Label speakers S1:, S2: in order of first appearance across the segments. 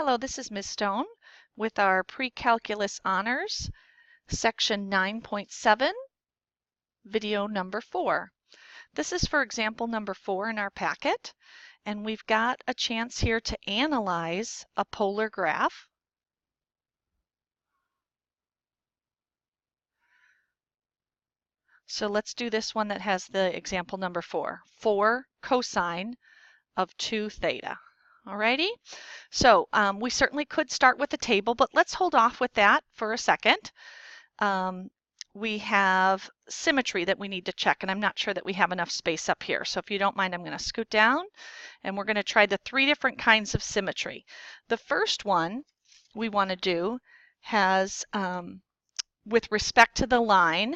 S1: Hello, this is Ms. Stone with our Pre-Calculus Honors, Section 9.7, video number 4. This is for example number 4 in our packet, and we've got a chance here to analyze a polar graph. So let's do this one that has the example number 4, 4 cosine of 2 theta. Alrighty, so we certainly could start with the table, but let's hold off with that for a second. We have symmetry that we need to check, and I'm not sure that we have enough space up here. So if you don't mind, I'm going to scoot down, and we're going to try the 3 different kinds of symmetry. The first one we want to do has, with respect to the line,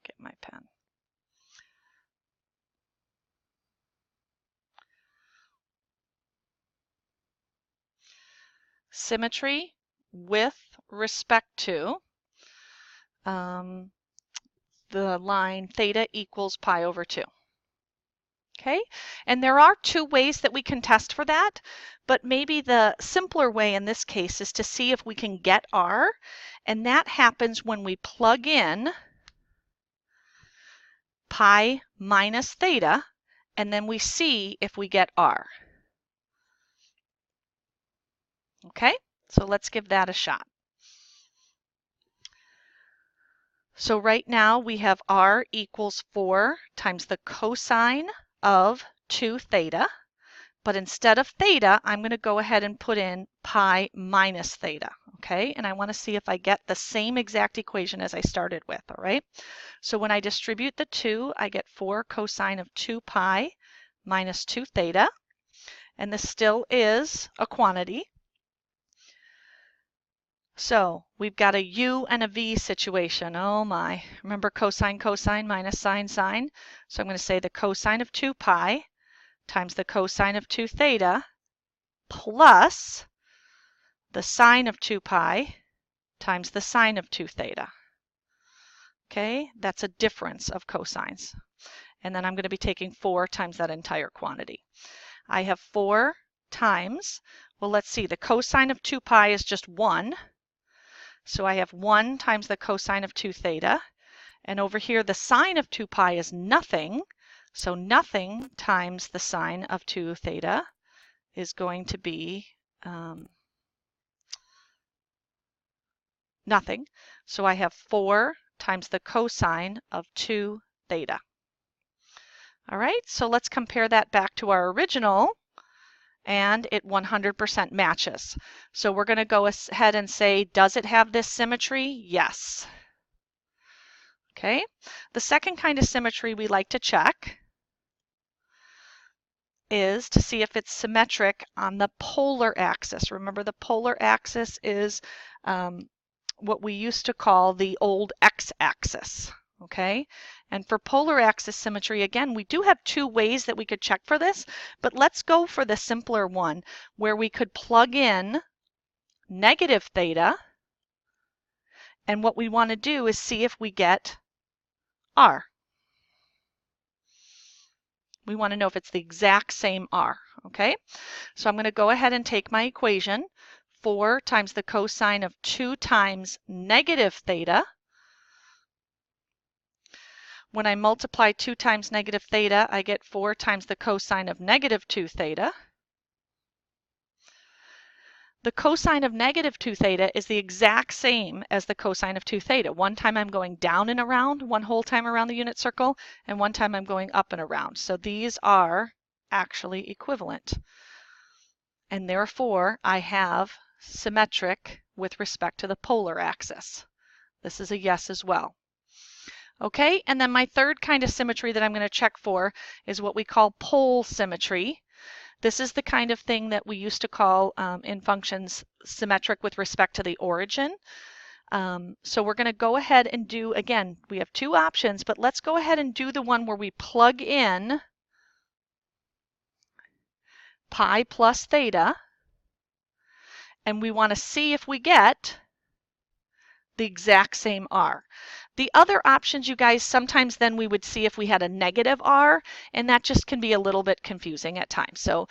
S1: get my pen. Symmetry with respect to the line theta equals pi over 2. Okay, and there are 2 ways that we can test for that, but maybe the simpler way in this case is to see if we can get r, and that happens when we plug in pi minus theta, and then we see if we get r. Okay, so let's give that a shot. So right now we have r equals 4 times the cosine of 2 theta, but instead of theta, I'm going to go ahead and put in pi minus theta, okay? And I want to see if I get the same exact equation as I started with, all right? So when I distribute the 2, I get 4 cosine of 2 pi minus 2 theta, and this still is a quantity. So we've got a u and a v situation. Oh my, remember cosine, cosine minus sine, sine? So I'm going to say the cosine of 2 pi times the cosine of 2 theta plus the sine of 2 pi times the sine of 2 theta. Okay, that's a difference of cosines. And then I'm going to be taking 4 times that entire quantity. I have 4 times, well, let's see, the cosine of 2 pi is just 1. So I have 1 times the cosine of 2 theta. And over here, the sine of 2 pi is nothing. So nothing times the sine of 2 theta is going to be nothing. So I have 4 times the cosine of 2 theta. All right, so let's compare that back to our original, and it 100% matches. So we're going to go ahead and say, does it have this symmetry? Yes. Okay, the second kind of symmetry we like to check is to see if it's symmetric on the polar axis. Remember, the polar axis is what we used to call the old x-axis. Okay, and for polar axis symmetry, again, we do have 2 ways that we could check for this, but let's go for the simpler one where we could plug in negative theta, and what we want to do is see if we get r. We want to know if it's the exact same r, okay? So I'm going to go ahead and take my equation, 4 times the cosine of 2 times negative theta. When I multiply 2 times negative theta, I get 4 times the cosine of negative 2 theta. The cosine of negative 2 theta is the exact same as the cosine of 2 theta. One time I'm going down and around, one whole time around the unit circle, and one time I'm going up and around. So these are actually equivalent. And therefore, I have symmetric with respect to the polar axis. This is a yes as well. Okay, and then my third kind of symmetry that I'm going to check for is what we call pole symmetry. This is the kind of thing that we used to call in functions symmetric with respect to the origin. So we're going to go ahead and do, again, we have 2 options, but let's go ahead and do the one where we plug in pi plus theta, and we want to see if we get the exact same r. The other options, you guys, sometimes then we would see if we had a negative r, and that just can be a little bit confusing at times. So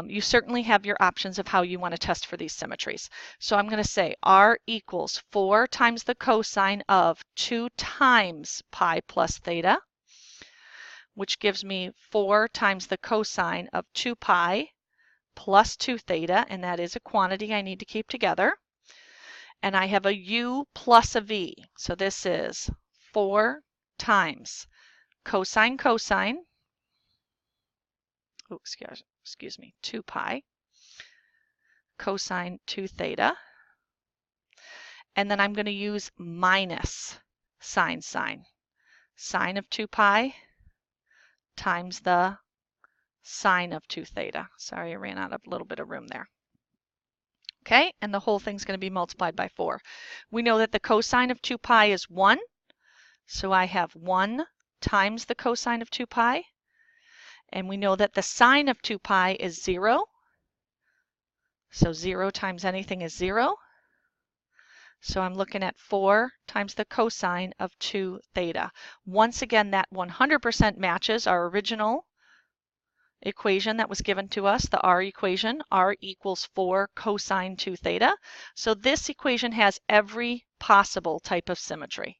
S1: you certainly have your options of how you want to test for these symmetries. So I'm going to say r equals 4 times the cosine of 2 times pi plus theta, which gives me 4 times the cosine of 2 pi plus 2 theta, and that is a quantity I need to keep together. And I have a u plus a v. So this is 4 times cosine cosine, oh, excuse me, 2 pi cosine 2 theta. And then I'm going to use minus sine sine. Sine of 2 pi times the sine of 2 theta. Sorry, I ran out of a little bit of room there. Okay, and the whole thing's going to be multiplied by 4. We know that the cosine of 2 pi is 1, so I have 1 times the cosine of 2 pi. And we know that the sine of 2 pi is 0, so 0 times anything is 0. So I'm looking at 4 times the cosine of 2 theta. Once again, that 100% matches our original equation that was given to us, the r equation. R equals 4 cosine 2 theta. So this equation has every possible type of symmetry.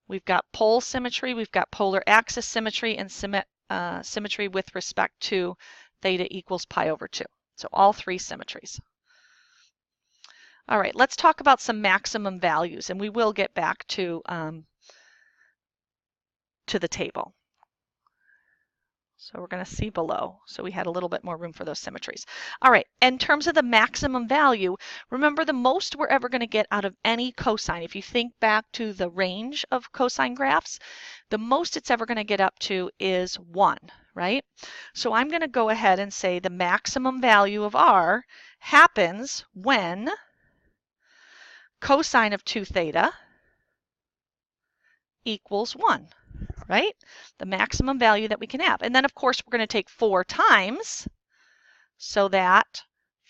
S1: We've got pole symmetry, we've got polar axis symmetry, and symmetry with respect to theta equals pi over 2. So all three symmetries. All right, let's talk about some maximum values, and we will get back to the table. So we're going to see below. So we had a little bit more room for those symmetries. All right, in terms of the maximum value, remember the most we're ever going to get out of any cosine, if you think back to the range of cosine graphs, the most it's ever going to get up to is 1, right? So I'm going to go ahead and say the maximum value of r happens when cosine of 2 theta equals 1. Right? The maximum value that we can have. And then, of course, we're going to take 4 times, so that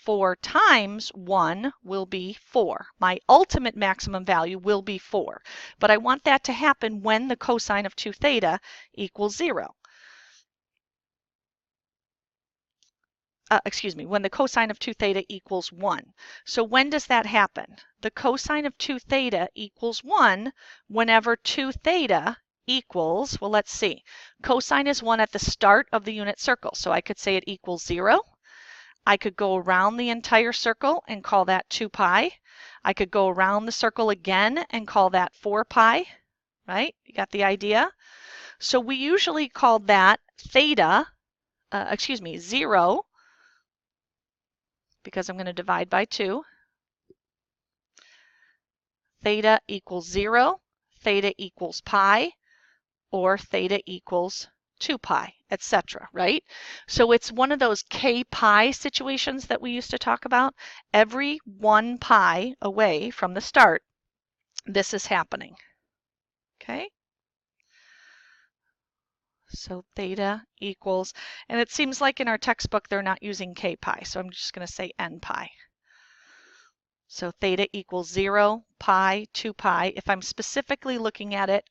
S1: 4 times 1 will be 4. My ultimate maximum value will be 4. But I want that to happen when the cosine of 2 theta equals 0. When the cosine of 2 theta equals 1. So when does that happen? The cosine of 2 theta equals 1 whenever 2 theta equals, well, let's see. Cosine is 1 at the start of the unit circle, so I could say it equals 0. I could go around the entire circle and call that 2 pi. I could go around the circle again and call that 4 pi, right? You got the idea? So we usually call that theta, 0, because I'm going to divide by 2. Theta equals 0, theta equals pi, or theta equals 2 pi, etc., right? So it's one of those k pi situations that we used to talk about. Every 1 pi away from the start, this is happening. Okay? So theta equals, and it seems like in our textbook they're not using k pi, so I'm just going to say n pi. So theta equals 0, pi, 2 pi. If I'm specifically looking at it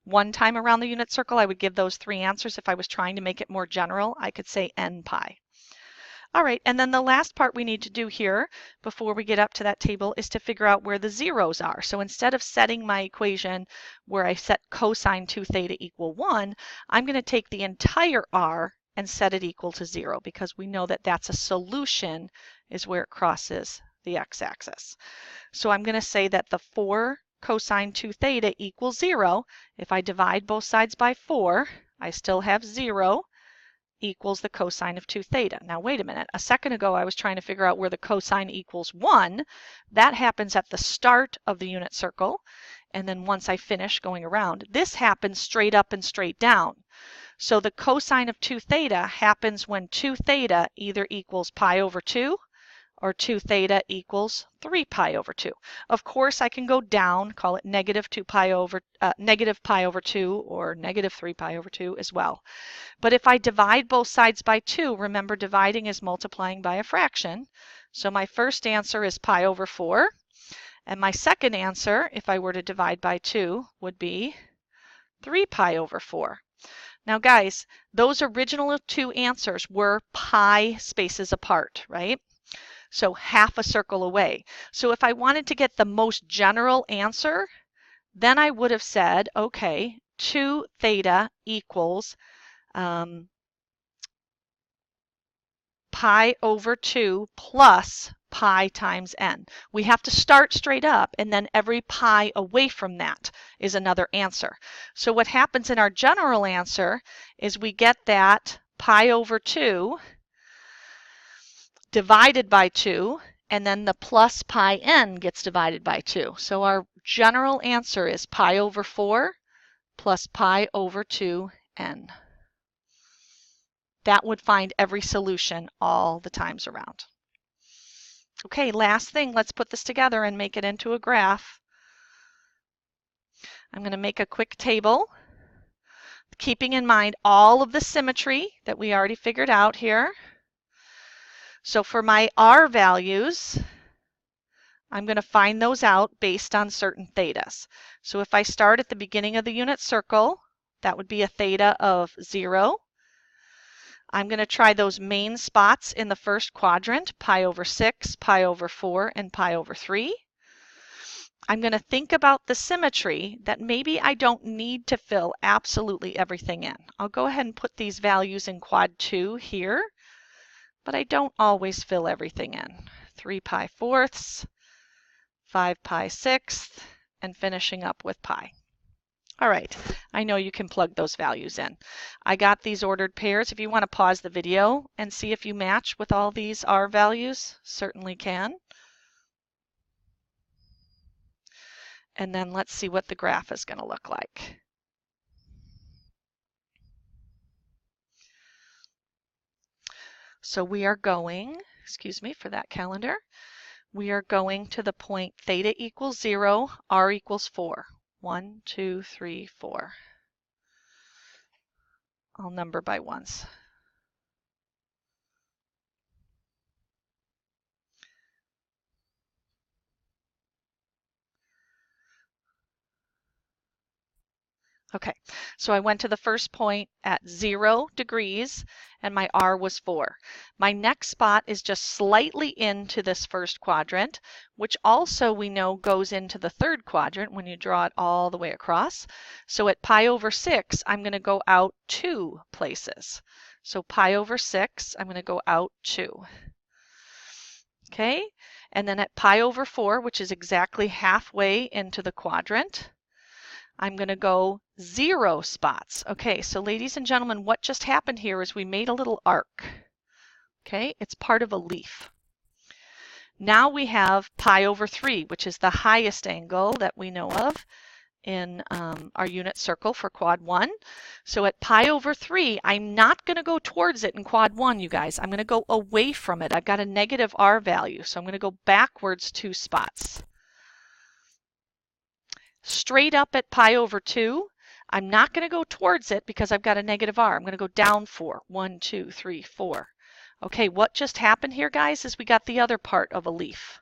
S1: one time around the unit circle, I would give those 3 answers. If I was trying to make it more general, I could say n pi. All right, and then the last part we need to do here before we get up to that table is to figure out where the zeros are. So instead of setting my equation where I set cosine 2 theta equal 1, I'm going to take the entire r and set it equal to 0, because we know that that's a solution is where it crosses the x-axis. So I'm going to say that the 4 cosine 2 theta equals 0. If I divide both sides by 4, I still have 0 equals the cosine of 2 theta. Now wait a minute. A second ago I was trying to figure out where the cosine equals 1. That happens at the start of the unit circle, and then once I finish going around. This happens straight up and straight down. So the cosine of 2 theta happens when 2 theta either equals pi over 2 or 2 theta equals 3 pi over 2. Of course, I can go down, call it negative pi over 2 or negative 3 pi over 2 as well. But if I divide both sides by 2, remember dividing is multiplying by a fraction. So my first answer is pi over 4. And my second answer, if I were to divide by 2, would be 3 pi over 4. Now guys, those original two answers were pi spaces apart, right? So half a circle away. So if I wanted to get the most general answer, then I would have said, okay, 2 theta equals pi over 2 plus pi times n. We have to start straight up, and then every pi away from that is another answer. So what happens in our general answer is we get that pi over 2 divided by 2, and then the plus pi n gets divided by 2. So our general answer is pi over 4 plus pi over 2n. That would find every solution all the times around. Okay, last thing, let's put this together and make it into a graph. I'm going to make a quick table, keeping in mind all of the symmetry that we already figured out here. So for my R values, I'm going to find those out based on certain thetas. So if I start at the beginning of the unit circle, that would be a theta of 0. I'm going to try those main spots in the first quadrant, pi over 6, pi over 4, and pi over 3. I'm going to think about the symmetry that maybe I don't need to fill absolutely everything in. I'll go ahead and put these values in quad 2 here, but I don't always fill everything in. 3 pi fourths, 5 pi sixths, and finishing up with pi. All right, I know you can plug those values in. I got these ordered pairs. If you want to pause the video and see if you match with all these R values, certainly can. And then let's see what the graph is going to look like. So we are going, excuse me for that calendar, we are going to the point theta equals 0, R equals 4. 1, 2, 3, 4. I'll number by ones. Okay, so I went to the first point at 0 degrees and my R was 4. My next spot is just slightly into this first quadrant, which also we know goes into the third quadrant when you draw it all the way across. So at pi over 6, I'm going to go out 2 places. So pi over 6, I'm going to go out 2. Okay, and then at pi over 4, which is exactly halfway into the quadrant, I'm going to go 0 spots. Okay, so ladies and gentlemen, what just happened here is we made a little arc. Okay, it's part of a leaf. Now we have pi over 3, which is the highest angle that we know of in our unit circle for quad 1. So at pi over 3, I'm not going to go towards it in quad 1, you guys. I'm going to go away from it. I've got a negative R value, so I'm going to go backwards 2 spots. Straight up at pi over 2, I'm not going to go towards it because I've got a negative R. I'm going to go down 4. 1, 2, 3, 4. Okay, what just happened here, guys, is we got the other part of a leaf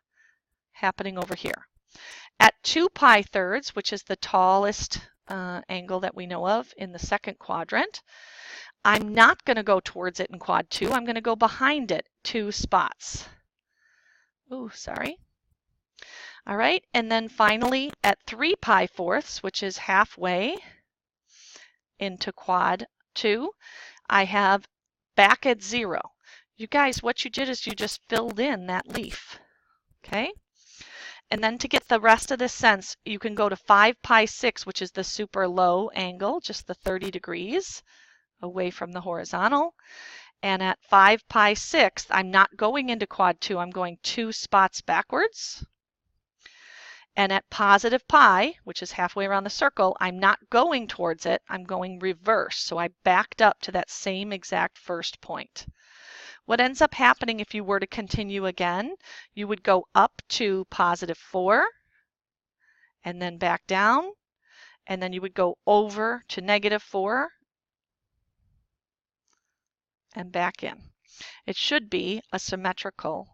S1: happening over here. At 2 pi thirds, which is the tallest angle that we know of in the second quadrant, I'm not going to go towards it in quad 2. I'm going to go behind it 2 spots. Ooh, sorry. All right, and then finally at 3 pi fourths, which is halfway into quad 2, I have back at 0. You guys, what you did is you just filled in that leaf, okay? And then to get the rest of this sense, you can go to 5 pi 6, which is the super low angle, just the 30 degrees away from the horizontal. And at 5 pi 6, I'm not going into quad 2, I'm going 2 spots backwards. And at positive pi, which is halfway around the circle, I'm not going towards it, I'm going reverse. So I backed up to that same exact first point. What ends up happening if you were to continue again, you would go up to positive 4, and then back down, and then you would go over to negative 4, and back in. It should be a symmetrical